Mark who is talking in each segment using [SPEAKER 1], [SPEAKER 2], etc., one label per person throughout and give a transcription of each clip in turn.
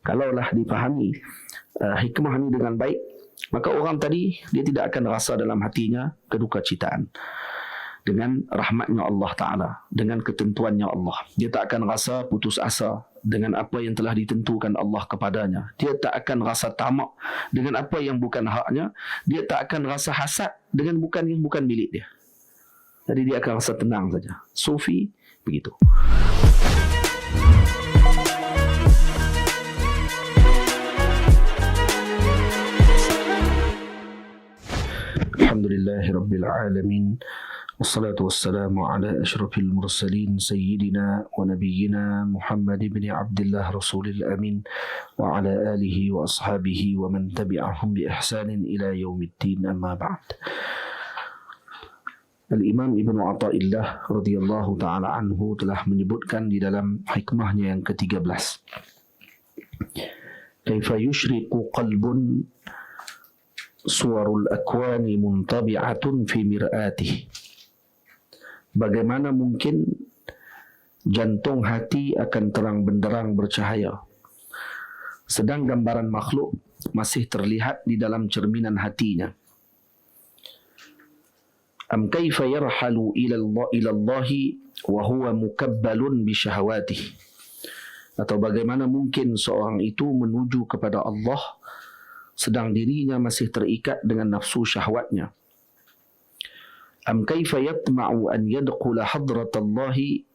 [SPEAKER 1] Kalaulah dipahami hikmah ini dengan baik, maka orang tadi dia tidak akan rasa dalam hatinya kedukacitaan dengan rahmatnya Allah Ta'ala, dengan ketentuannya Allah. Dia tak akan rasa putus asa dengan apa yang telah ditentukan Allah kepadanya. Dia tak akan rasa tamak dengan apa yang bukan haknya. Dia tak akan rasa hasad dengan yang bukan milik dia. Jadi dia akan rasa tenang saja. Sufi begitu. Alhamdulillahirabbil alamin. Wassalatu wassalamu ala asyrafil mursalin sayyidina wa nabiyyina Muhammad ibn Abdullah Rasulil Amin wa ala alihi wa ashabihi wa man tabi'ahum bi ihsanin ila yaumiddin, amma ba'd. Al-Imam Ibnu Athaillah radhiyallahu ta'ala anhu telah menyebutkan di dalam hikmahnya yang ke-13, kaifa yushriqu qalbun suwarul akwani muntabi'atun fi mir'atih. Bagaimana mungkin jantung hati akan terang benderang bercahaya, sedang gambaran makhluk masih terlihat di dalam cerminan hatinya. Am kaifa yarhalu ila Allah wa huwa mukabbalun bi syahawatih. Atau bagaimana mungkin seorang itu menuju kepada Allah sedang dirinya masih terikat dengan nafsu syahwatnya. Am kaifa yatma'u an yadkhula hadratallahi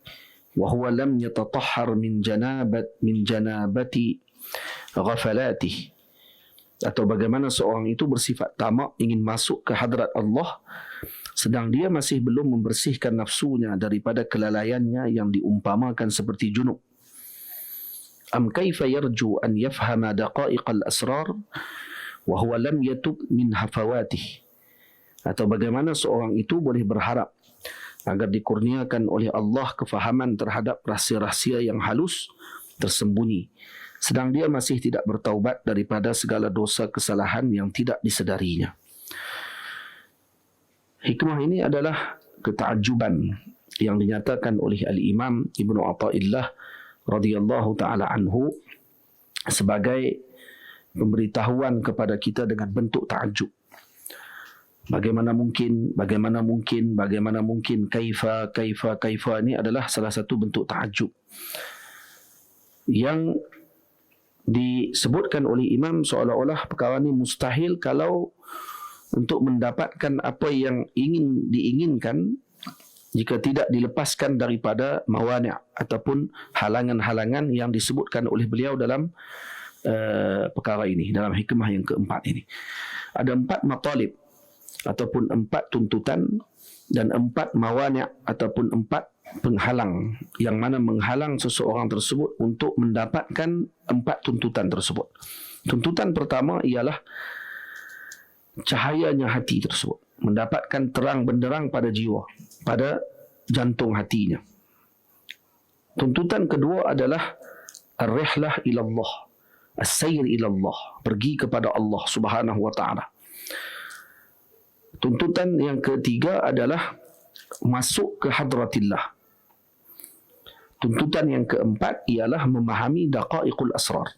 [SPEAKER 1] wa huwa lam yatatahhar min janabati ghafalatihi. Atau bagaimana seorang itu bersifat tamak ingin masuk ke hadrat Allah sedang dia masih belum membersihkan nafsunya daripada kelalaiannya yang diumpamakan seperti junub. Am kaifa yarju an yafhama daqa'iqal asrar wa huwa lam yatub min hafawatihi. Atau bagaimana seorang itu boleh berharap agar dikurniakan oleh Allah kefahaman terhadap rahsia-rahsia yang halus tersembunyi, sedang dia masih tidak bertaubat daripada segala dosa kesalahan yang tidak disedarinya. Hikmah ini adalah ketakjuban yang dinyatakan oleh Al-Imam Ibnu Athaillah radhiyallahu ta'ala anhu sebagai pemberitahuan kepada kita dengan bentuk takjub. Bagaimana mungkin, kaifa ini adalah salah satu bentuk takjub yang disebutkan oleh Imam seolah-olah perkara ini mustahil kalau untuk mendapatkan apa yang diinginkan jika tidak dilepaskan daripada mawani' ataupun halangan-halangan yang disebutkan oleh beliau dalam perkara ini, dalam hikmah yang keempat ini. Ada 4 matalib ataupun 4 tuntutan dan 4 mawani' ataupun 4 penghalang yang mana menghalang seseorang tersebut untuk mendapatkan 4 tuntutan tersebut. Tuntutan pertama ialah cahayanya hati tersebut, mendapatkan terang benderang pada jiwa, pada jantung hatinya. Tuntutan kedua adalah ar-rihlah ila Allah, as-sayr ila Allah, pergi kepada Allah Subhanahu wa taala. Tuntutan yang ketiga adalah masuk ke hadratillah. Tuntutan yang keempat ialah memahami daqaiqul asrar,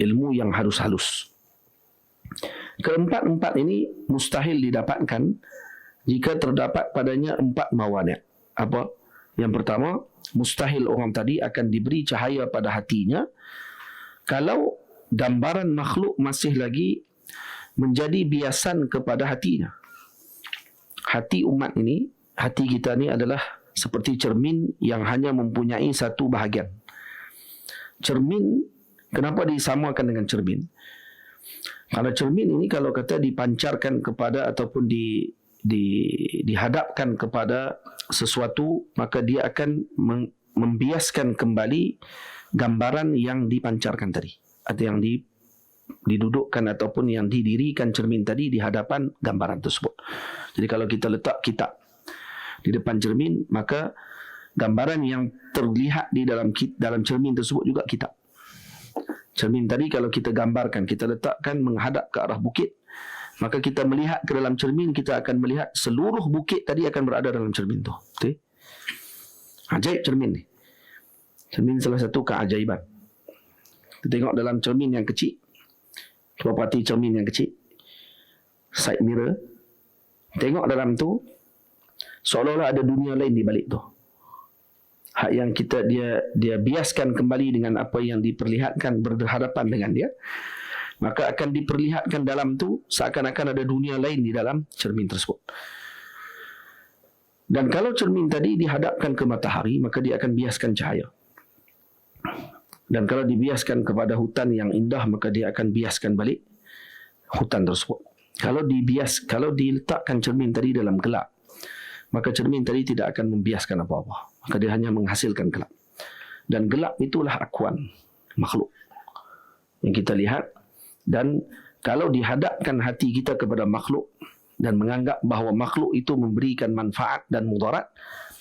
[SPEAKER 1] ilmu yang halus-halus. Keempat-empat ini mustahil didapatkan jika terdapat padanya 4 mawani'. Apa? Yang pertama, mustahil orang tadi akan diberi cahaya pada hatinya kalau gambaran makhluk masih lagi menjadi biasan kepada hatinya. Hati umat ini, hati kita ni adalah seperti cermin yang hanya mempunyai satu bahagian. Cermin, kenapa disamakan dengan cermin? Karena cermin ini kalau kata dipancarkan kepada ataupun dihadapkan kepada sesuatu, maka dia akan membiaskan kembali gambaran yang dipancarkan tadi, atau yang didudukkan ataupun yang didirikan cermin tadi di hadapan gambaran tersebut. Jadi kalau kita letak kitab di depan cermin, maka gambaran yang terlihat di dalam cermin tersebut juga kitab. Cermin tadi kalau kita gambarkan, kita letakkan menghadap ke arah bukit, maka kita melihat ke dalam cermin, kita akan melihat seluruh bukit tadi akan berada dalam cermin tu. Betul? Ajaib cermin ni. Cermin salah satu keajaiban. Kita tengok dalam cermin yang kecil. Cuba perhati cermin yang kecil. Side mirror. Tengok dalam tu, seolah-olah ada dunia lain di balik tu. Hak yang kita dia biaskan kembali dengan apa yang diperlihatkan berhadapan dengan dia, maka akan diperlihatkan dalam tu seakan-akan ada dunia lain di dalam cermin tersebut. Dan kalau cermin tadi dihadapkan ke matahari, maka dia akan biaskan cahaya. Dan kalau dibiaskan kepada hutan yang indah, maka dia akan biaskan balik hutan tersebut. Kalau diletakkan cermin tadi dalam gelap, maka cermin tadi tidak akan membiaskan apa-apa. Maka dia hanya menghasilkan gelap. Dan gelap itulah akuan makhluk yang kita lihat. Dan kalau dihadapkan hati kita kepada makhluk dan menganggap bahawa makhluk itu memberikan manfaat dan mudarat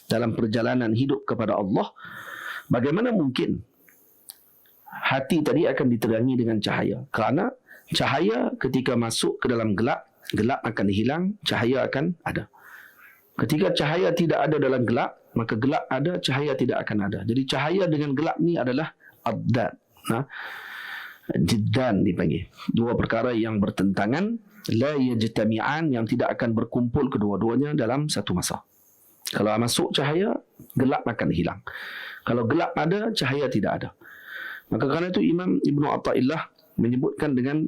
[SPEAKER 1] dalam perjalanan hidup kepada Allah, bagaimana mungkin hati tadi akan diterangi dengan cahaya? Kerana cahaya ketika masuk ke dalam gelap, gelap akan hilang, cahaya akan ada. Ketika cahaya tidak ada dalam gelap, maka gelap ada, cahaya tidak akan ada. Jadi cahaya dengan gelap ni adalah abdad. Jiddan dipanggil. Dua perkara yang bertentangan, la yajtami'an, yang tidak akan berkumpul kedua-duanya dalam satu masa. Kalau masuk cahaya, gelap akan hilang. Kalau gelap ada, cahaya tidak ada. Maka kerana itu Imam Ibn Atha'illah menyebutkan dengan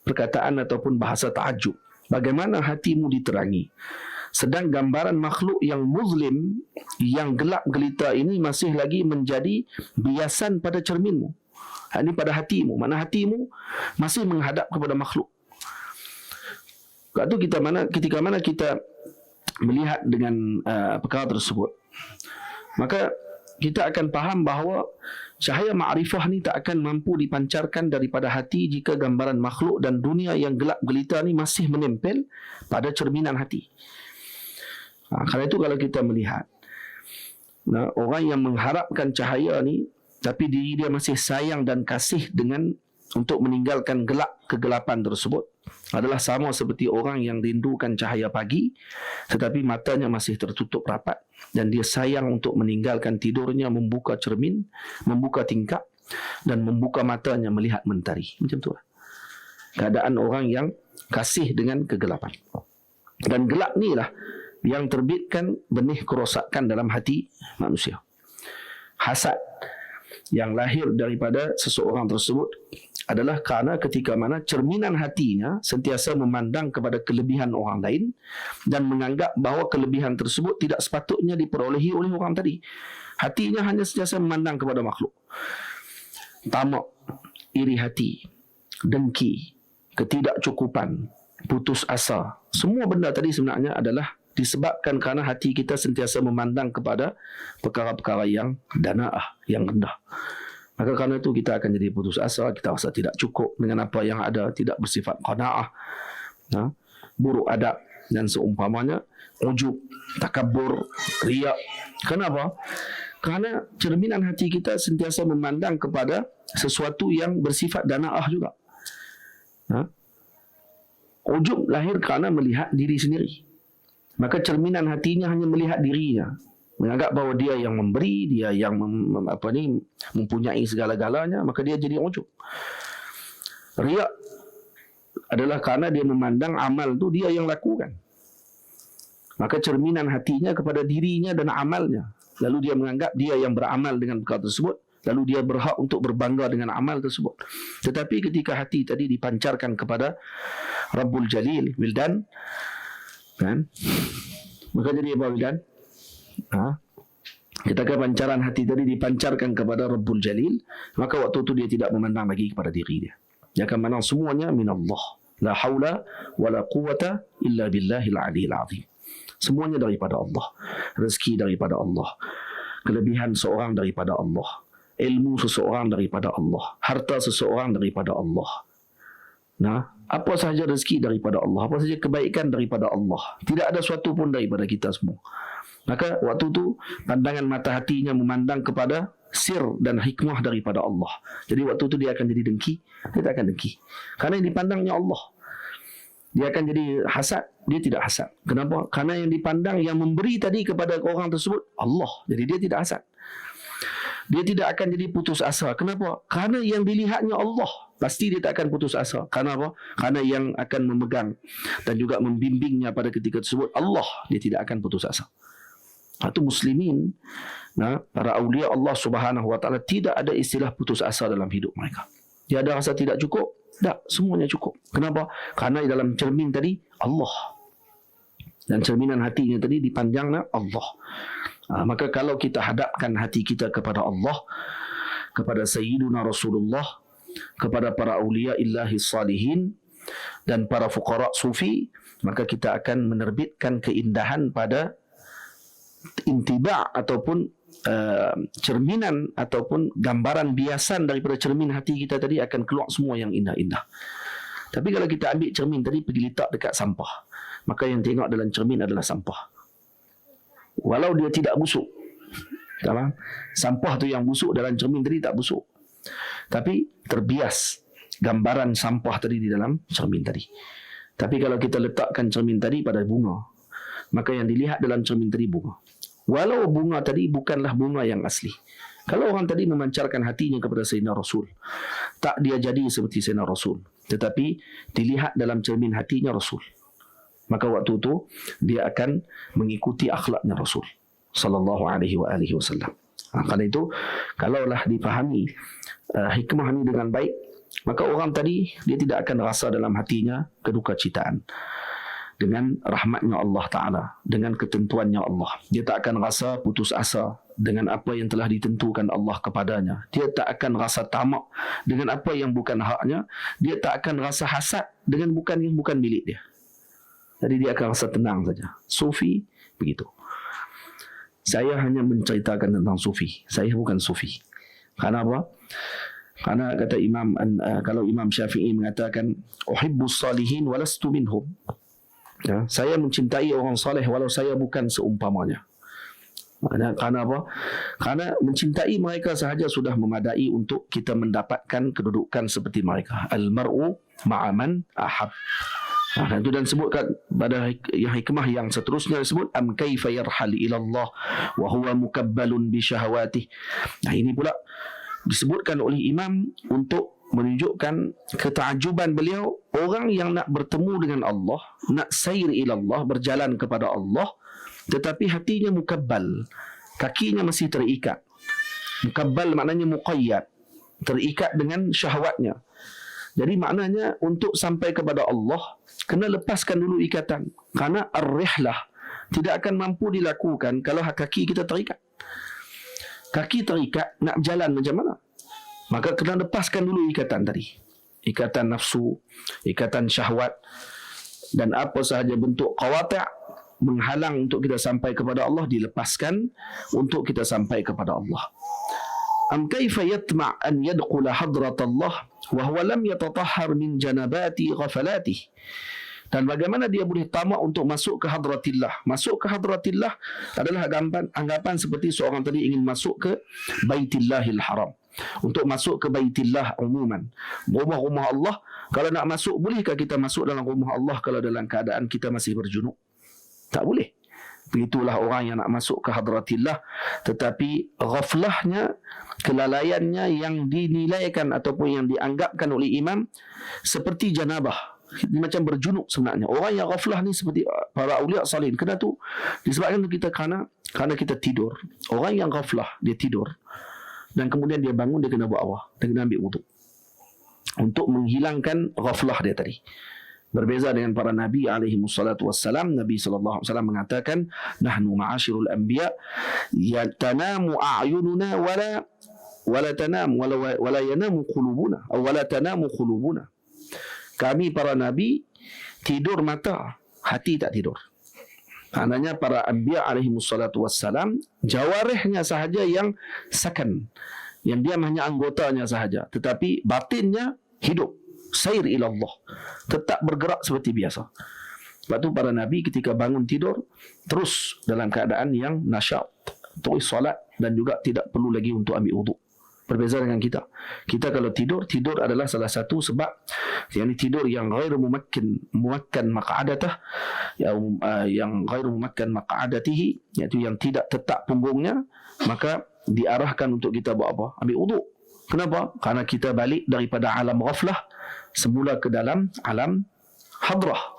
[SPEAKER 1] perkataan ataupun bahasa ta'ajub. Bagaimana hatimu diterangi? Sedang gambaran makhluk yang muzlim, yang gelap gelita ini masih lagi menjadi biasan pada cerminmu. Ini pada hatimu. Mana hatimu masih menghadap kepada makhluk. Ketika mana kita melihat dengan perkara tersebut, maka kita akan faham bahawa cahaya ma'rifah ni tak akan mampu dipancarkan daripada hati jika gambaran makhluk dan dunia yang gelap gelita ni masih menempel pada cerminan hati. Karena itu kalau kita melihat orang yang mengharapkan cahaya ni, tapi diri dia masih sayang dan kasih dengan untuk meninggalkan kegelapan tersebut, adalah sama seperti orang yang rindukan cahaya pagi tetapi matanya masih tertutup rapat dan dia sayang untuk meninggalkan tidurnya, membuka cermin, membuka tingkap dan membuka matanya melihat mentari. Macam tu lah keadaan orang yang kasih dengan kegelapan. Dan gelap ni lah yang terbitkan benih kerosakan dalam hati manusia. Hasad yang lahir daripada seseorang tersebut adalah kerana ketika mana cerminan hatinya sentiasa memandang kepada kelebihan orang lain dan menganggap bahawa kelebihan tersebut tidak sepatutnya diperolehi oleh orang tadi. Hatinya hanya sentiasa memandang kepada makhluk. Tamak, iri hati, dengki, ketidakcukupan, putus asa, semua benda tadi sebenarnya adalah disebabkan kerana hati kita sentiasa memandang kepada perkara-perkara yang danaah, yang rendah. Maka kerana itu kita akan jadi putus asa, kita rasa tidak cukup dengan apa yang ada, tidak bersifat qanaah, buruk adab dan seumpamanya, ujub, takabur, riak. Kenapa? Kerana cerminan hati kita sentiasa memandang kepada sesuatu yang bersifat danaah juga. Ujub lahir kerana melihat diri sendiri. Maka cerminan hatinya hanya melihat dirinya, menganggap bahawa dia yang memberi, dia yang mempunyai segala-galanya, maka dia jadi ujub. Riak adalah kerana dia memandang amal tu dia yang lakukan. Maka cerminan hatinya kepada dirinya dan amalnya. Lalu dia menganggap dia yang beramal dengan perkara tersebut, lalu dia berhak untuk berbangga dengan amal tersebut. Tetapi ketika hati tadi dipancarkan kepada Rabbul Jalil, Wildan, kan? Maka jadi apa Wildan? Ketika pancaran hati tadi dipancarkan kepada Rabbul Jalil, maka waktu itu dia tidak memandang lagi kepada diri dia. Dia akan memandang semuanya minallah. La haula wa la quwata illa billahil aliyil azim. Semuanya daripada Allah. Rezeki daripada Allah. Kelebihan seorang daripada Allah. Ilmu seseorang daripada Allah. Harta seseorang daripada Allah. Apa sahaja rezeki daripada Allah, apa sahaja kebaikan daripada Allah. Tidak ada sesuatu pun daripada kita semua. Maka waktu itu pandangan mata hatinya memandang kepada sir dan hikmah daripada Allah. Jadi waktu itu dia akan jadi dengki, dia tak akan dengki. Karena yang dipandangnya Allah. Dia akan jadi hasad, dia tidak hasad. Kenapa? Karena yang dipandang, yang memberi tadi kepada orang tersebut Allah. Jadi dia tidak hasad. dia tidak akan jadi putus asa. Kenapa? Kerana yang dilihatnya Allah. Pasti dia tak akan putus asa. Kerana apa? Kerana yang akan memegang dan juga membimbingnya pada ketika tersebut Allah, dia tidak akan putus asa. Itu muslimin, para awliya Allah Subhanahu wa taala, tidak ada istilah putus asa dalam hidup mereka. Dia ada rasa tidak cukup? Tak, semuanya cukup. Kenapa? Kerana dalam cermin tadi Allah. Dan cerminan hatinya tadi dipandangnya Allah. Maka kalau kita hadapkan hati kita kepada Allah, kepada Sayyiduna Rasulullah, kepada para awliya illahi salihin dan para fuqara sufi, maka kita akan menerbitkan keindahan pada intiba' ataupun cerminan ataupun gambaran biasan daripada cermin hati kita tadi, akan keluar semua yang indah-indah. Tapi kalau kita ambil cermin tadi pergi letak dekat sampah, maka yang tengok dalam cermin adalah sampah. Walau dia tidak busuk. Faham? Sampah tu yang busuk, dalam cermin tadi tak busuk. Tapi terbias gambaran sampah tadi di dalam cermin tadi. Tapi kalau kita letakkan cermin tadi pada bunga, maka yang dilihat dalam cermin tadi bunga. Walau bunga tadi bukanlah bunga yang asli. Kalau orang tadi memancarkan hatinya kepada Sayyidina Rasul, tak dia jadi seperti Sayyidina Rasul, tetapi dilihat dalam cermin hatinya Rasul, maka waktu itu dia akan mengikuti akhlaknya Rasul sallallahu alaihi wasallam. Karena itu, kalaulah dipahami hikmah ini dengan baik, maka orang tadi dia tidak akan rasa dalam hatinya kedukacitaan dengan rahmatnya Allah Ta'ala, dengan ketentuannya Allah. Dia tak akan rasa putus asa dengan apa yang telah ditentukan Allah kepadanya. Dia tak akan rasa tamak dengan apa yang bukan haknya. Dia tak akan rasa hasad dengan yang bukan milik dia. Jadi dia akan rasa tenang saja. Sufi begitu. Saya hanya menceritakan tentang sufi. Saya bukan sufi. Karena apa? Karena kata kalau Imam Syafi'i mengatakan, uhibbus salihin walastu minhum. Ya, saya mencintai orang saleh walau saya bukan seumpamanya. Karena apa? Karena mencintai mereka sahaja sudah memadai untuk kita mendapatkan kedudukan seperti mereka. Al-mar'u ma'aman ahab. Dan itu dan sebutkan pada hikmah yang seterusnya disebut, am kaifa yarhal ila Allah wa huwa mukabbalun bi syahawatih. Ini pula disebutkan oleh imam untuk menunjukkan ketajuban beliau, orang yang nak bertemu dengan Allah, nak sair ila Allah, berjalan kepada Allah, tetapi hatinya mukabbal, kakinya masih terikat. Mukabbal maknanya muqayyad, terikat dengan syahwatnya. Jadi maknanya untuk sampai kepada Allah kena lepaskan dulu ikatan, karena ar-rihlah tidak akan mampu dilakukan kalau kaki kita terikat. Kaki terikat, nak berjalan macam mana? Maka kena lepaskan dulu ikatan tadi. Ikatan nafsu, ikatan syahwat, dan apa sahaja bentuk qawati' menghalang untuk kita sampai kepada Allah, dilepaskan untuk kita sampai kepada Allah. Am kaifa yatma' an yadkhula hadratallah wa huwa lam yatatahhar min janabati ghafalatihi. Dan bagaimana dia boleh tamak untuk masuk ke hadratillah? Masuk ke hadratillah adalah anggapan seperti seorang tadi ingin masuk ke Baitillahil Haram. Untuk masuk ke Baitillah umuman, rumah-rumah Allah. Kalau nak masuk, bolehkah kita masuk dalam rumah Allah kalau dalam keadaan kita masih berjunub? Tak boleh. Begitulah orang yang nak masuk ke hadratillah, tetapi ghaflahnya, kelalaiannya yang dinilaikan ataupun yang dianggapkan oleh imam seperti janabah. Ini macam berjunub sebenarnya. Orang yang ghaflah ni seperti para awliya salihin. Kena tu disebabkan kita kerana kita tidur. Orang yang ghaflah, dia tidur, dan kemudian dia bangun, dia kena buat apa? Dia kena ambil wuduk untuk menghilangkan ghaflah dia tadi. Berbeza dengan para Nabi alaihi wassalatu wassalam. Nabi sallallahu alaihi wasallam mengatakan, nahnu ma'asyirul anbiya yatanamu a'yununa wala yanamu qulubuna, atau wala tanamu qulubuna. Kami para Nabi tidur mata, hati tak tidur. Maknanya para anbiya alaihi wassalatu wassalam, jawarihnya sahaja yang sakan, yang diam hanya anggotanya sahaja, tetapi batinnya hidup, sair ila Allah, tetap bergerak seperti biasa. Sebab tu para Nabi ketika bangun tidur terus dalam keadaan yang nasyat, terus solat, dan juga tidak perlu lagi untuk ambil wuduk. Berbeza dengan kita. Kita kalau tidur adalah salah satu sebab, yakni tidur yang ghairu mumakkan maq'adatah, yang ghairu mumakkan maq'adatihi, iaitu yang tidak tetap punggungnya, maka diarahkan untuk kita buat apa? Ambil wuduk. Kenapa? Karena kita balik daripada alam ghaflah semula ke dalam alam hadrah.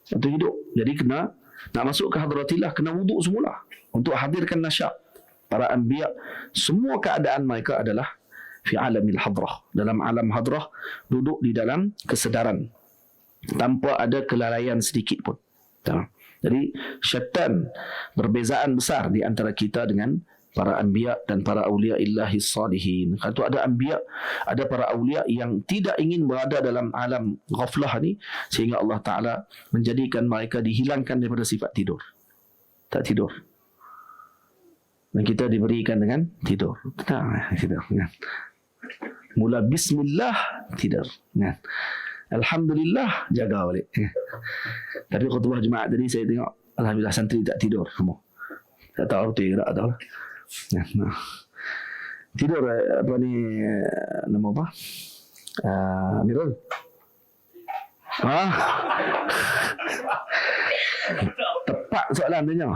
[SPEAKER 1] Itu hidup. Jadi kena nak masuk ke hadratillah kena wuduk semula untuk hadirkan nasyat. Para anbiya semua keadaan mereka adalah fi alamil hadrah. Dalam alam hadrah duduk di dalam kesedaran tanpa ada kelalaian sedikit pun. Jadi syaitan perbezaan besar di antara kita dengan para anbiya dan para awliya illahi salihin. Kalau ada anbiya, ada para awliya yang tidak ingin berada dalam alam ghaflah ni, sehingga Allah Ta'ala menjadikan mereka dihilangkan daripada sifat tidur. Tak tidur. Dan kita diberikan dengan tidur. Tidur. Mula bismillah, tidur. Alhamdulillah, jaga balik. Tapi khutbah Jumaat tadi saya tengok, alhamdulillah santri tak tidur semua. Tak tahu betul tak tahu lah. Tidur apa ni, nama apa? Amirul. Tepat soalan tanya.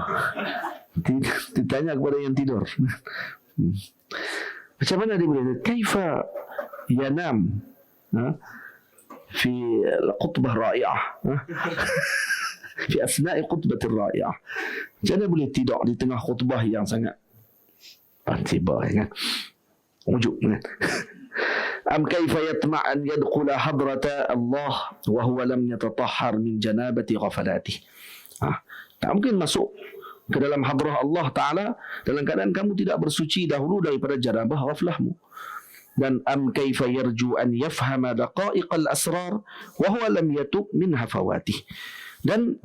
[SPEAKER 1] Ditanya kepada yang tidur. Macam mana dia boleh? Kaifa yanam? في الخطبة الرائعة في أثناء خطبة الرائعة. Jangan boleh tidur di tengah khutbah yang sangat tiba kan. Wujud kan. Am kaifa yatma' an yadkhula hadrata Allah wa huwa lam yatatahhar min janabati ghafalatihi. Tak mungkin masuk ke dalam hadrah Allah Ta'ala dalam keadaan kamu tidak bersuci dahulu daripada janabah ghaflahmu. Dan am kaifa yarju an yafhama daqa'iq al-asrar wa huwa lam yatub min hafawatih. Dan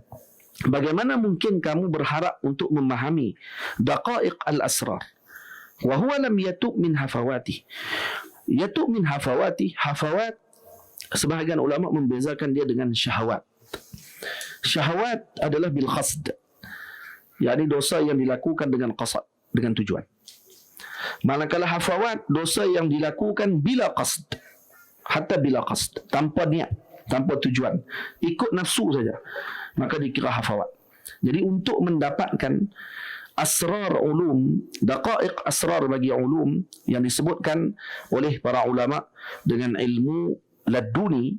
[SPEAKER 1] bagaimana mungkin kamu berharap untuk memahami daqa'iq al-asrar wa huwa lam yatub min hafawatih. Yatub min hafawatih, hafawat sebahagian ulama membezakan dia dengan syahwat. Syahwat adalah bil qasd, yakni dosa yang dilakukan dengan qasad, dengan tujuan. Manakala hafawat, dosa yang dilakukan bila qasd, hatta bila qasd, tanpa niat, tanpa tujuan, ikut nafsu saja, maka dikira hafawat. Jadi untuk mendapatkan asrar ulum, daqa'iq asrar bagi ulum yang disebutkan oleh para ulama dengan ilmu laduni,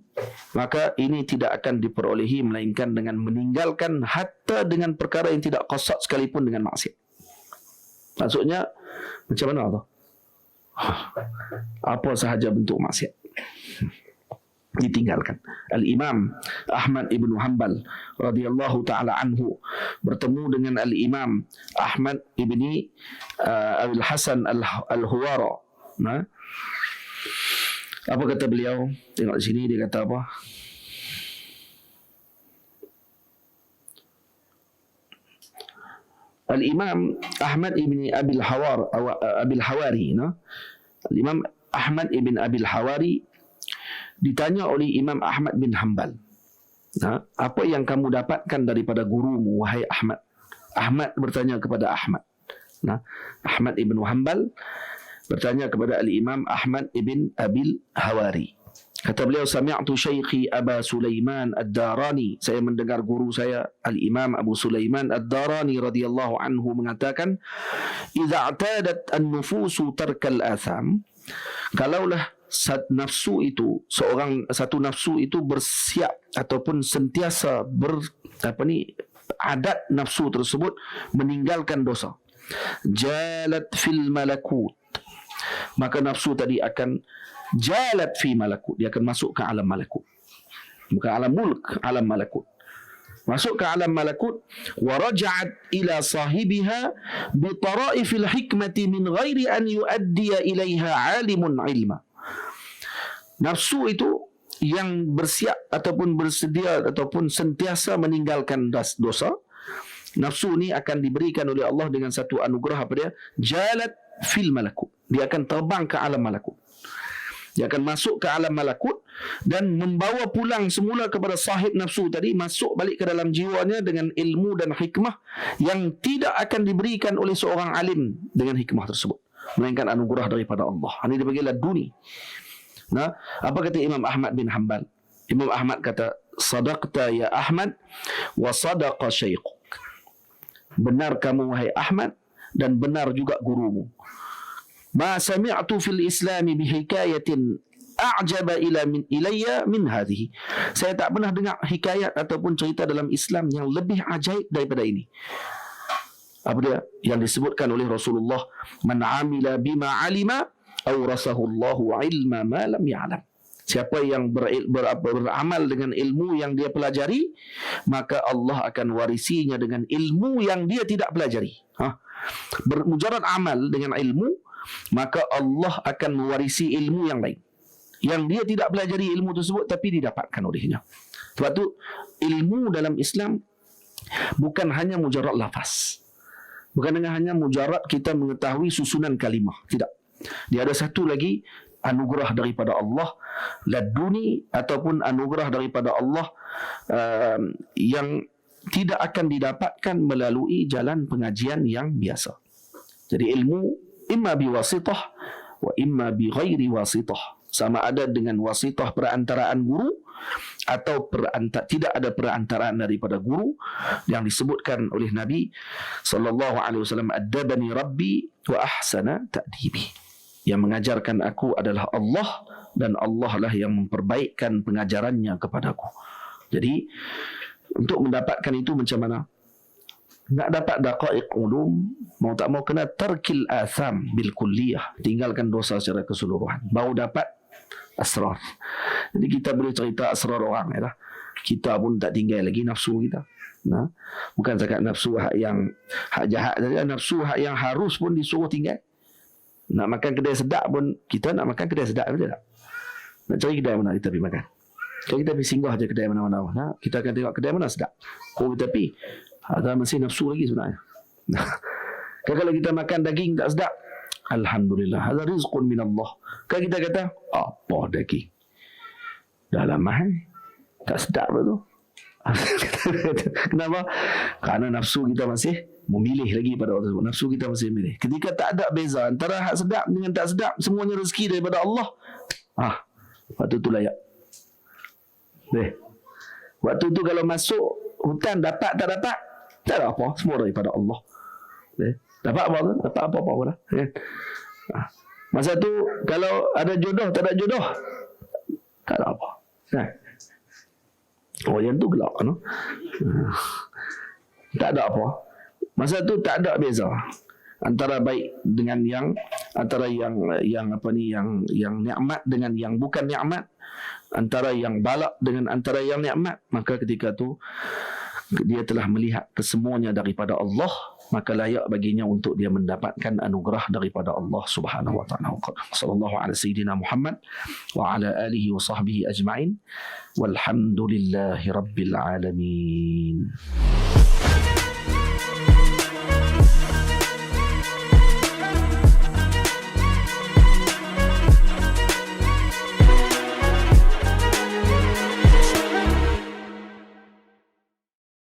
[SPEAKER 1] maka ini tidak akan diperolehi melainkan dengan meninggalkan hatta dengan perkara yang tidak qasad sekalipun dengan maksiat. Maksudnya macam mana tu? Apa sahaja bentuk maksiat ditinggalkan. Al-Imam Ahmad ibn Hanbal radhiyallahu ta'ala anhu bertemu dengan Al-Imam Ahmad ibn Abil Hasan Al-Huwara. Apa kata beliau? Tengok di sini dia kata apa? Al-Imam Ahmad ibn Abil Hawari, Al-Imam Ahmad ibn Abil Hawari ditanya oleh Imam Ahmad bin Hanbal, apa yang kamu dapatkan daripada gurumu, wahai Ahmad? Ahmad bertanya kepada Ahmad. Ahmad ibn Hanbal bertanya kepada Al-Imam Ahmad ibn Abil Hawari. Kata beliau, sami'tu syaikhi Aba Sulaiman Ad-Darani, saya mendengar guru saya Al-Imam Abu Sulaiman Ad-Darani radhiyallahu anhu mengatakan, idza i'tadat an-nufusu tarkal atham, kalaulah satu nafsu itu bersiap ataupun sentiasa adat nafsu tersebut meninggalkan dosa, jalat fil malakut, maka nafsu tadi akan jalat fi malakut, dia akan masuk ke alam malakut, bukan alam mulk, alam malakut, masuk ke alam malakut. Wa raja'at ila sahibiha bi tara'ifil hikmati min ghairi an yuaddiya ilaiha alimun ilma. Nafsu itu yang bersiap ataupun bersedia ataupun sentiasa meninggalkan dosa, nafsu ni akan diberikan oleh Allah dengan satu anugerah apa dia? Jalat fil malakut, dia akan terbang ke alam malakut. Dia akan masuk ke alam malakut dan membawa pulang semula kepada sahib nafsu tadi, masuk balik ke dalam jiwanya dengan ilmu dan hikmah yang tidak akan diberikan oleh seorang alim dengan hikmah tersebut, melainkan anugerah daripada Allah. Ini dipanggil laduni. Apa kata Imam Ahmad bin Hanbal? Imam Ahmad kata, sadaqta ya Ahmad wa sadaqa syaikuk. Benar kamu wahai Ahmad dan benar juga gurumu. ma sami'tu fil Islam bihikayatin a'jaba ilayya min hadhihi. Saya tak pernah dengar hikayat ataupun cerita dalam Islam yang lebih ajaib daripada ini. Apa dia? Yang disebutkan oleh Rasulullah, man amila bima alima awrasahu Allahu ilma ma lam ya'lam. Siapa yang beramal dengan ilmu yang dia pelajari, maka Allah akan warisinya dengan ilmu yang dia tidak pelajari. Bermujarad amal dengan ilmu, maka Allah akan mewarisi ilmu yang lain yang dia tidak pelajari ilmu tersebut tapi didapatkan olehnya. Sebab tu ilmu dalam Islam bukan hanya mujarad lafaz, bukan hanya mujarad kita mengetahui susunan kalimah. Tidak. Dia ada satu lagi anugerah daripada Allah laduni, ataupun anugerah daripada Allah yang tidak akan didapatkan melalui jalan pengajian yang biasa. Jadi ilmu imma biwasitah wa imma bi ghairi wasitah. Sama ada dengan wasitah perantaraan guru atau tidak ada perantaraan daripada guru, yang disebutkan oleh Nabi sallallahu alaihi wasallam, addabani rabbi wa ahsana ta'dibi. Yang mengajarkan aku adalah Allah, dan Allah lah yang memperbaikkan pengajarannya kepadaku. Jadi untuk mendapatkan itu macam mana? Nak dapat daqaiq ulum, mau tak mau kena tarkil atham bil kulliyah, tinggalkan dosa secara keseluruhan, baru dapat asrar. Jadi kita boleh cerita asrar orang ya lah. Kita pun tak tinggal lagi nafsu kita. Nah, bukan zakat nafsu yang hak jahat saja, nafsu hak yang harus pun disuruh tinggal. Nak makan kedai sedap pun kita nak makan kedai sedap betul tak? Nak cari kedai mana kita pergi makan. Kalau kita pergi singgah je kedai mana-mana, nah, kita akan tengok kedai mana sedap. Kalau kita pergi, ada masih nafsu lagi sebenarnya. Kalau kita makan daging tak sedap, alhamdulillah, hadza rizqun min Allah. Kalau kita kata, apa daging? Dah lama tak sedap tu. Kenapa? Kerana nafsu kita masih memilih lagi pada orang tersebut. Nafsu kita masih memilih. Ketika tak ada beza antara hak sedap dengan tak sedap, semuanya rezeki daripada Allah. Waktu tu layak. Waktu tu kalau masuk hutan dapat tak dapat, tak ada apa, semua daripada Allah. Dapat apa tu? Dapat apa-apa pun lah. Masa tu kalau ada jodoh, tak ada jodoh, tak ada apa. Oh yang tu gelap kan? Tak ada apa. Masa tu tak ada beza antara baik dengan yang, antara yang apa ni, yang nikmat dengan yang bukan nikmat, antara yang balak dengan antara yang nikmat. Maka ketika tu dia telah melihat kesemuanya daripada Allah, maka layak baginya untuk dia mendapatkan anugerah daripada Allah Subhanahu wa taala. Sallallahu alaihi sayyidina Muhammad wa ala alihi wa sahbihi ajma'in. Walhamdulillahi rabbil alamin.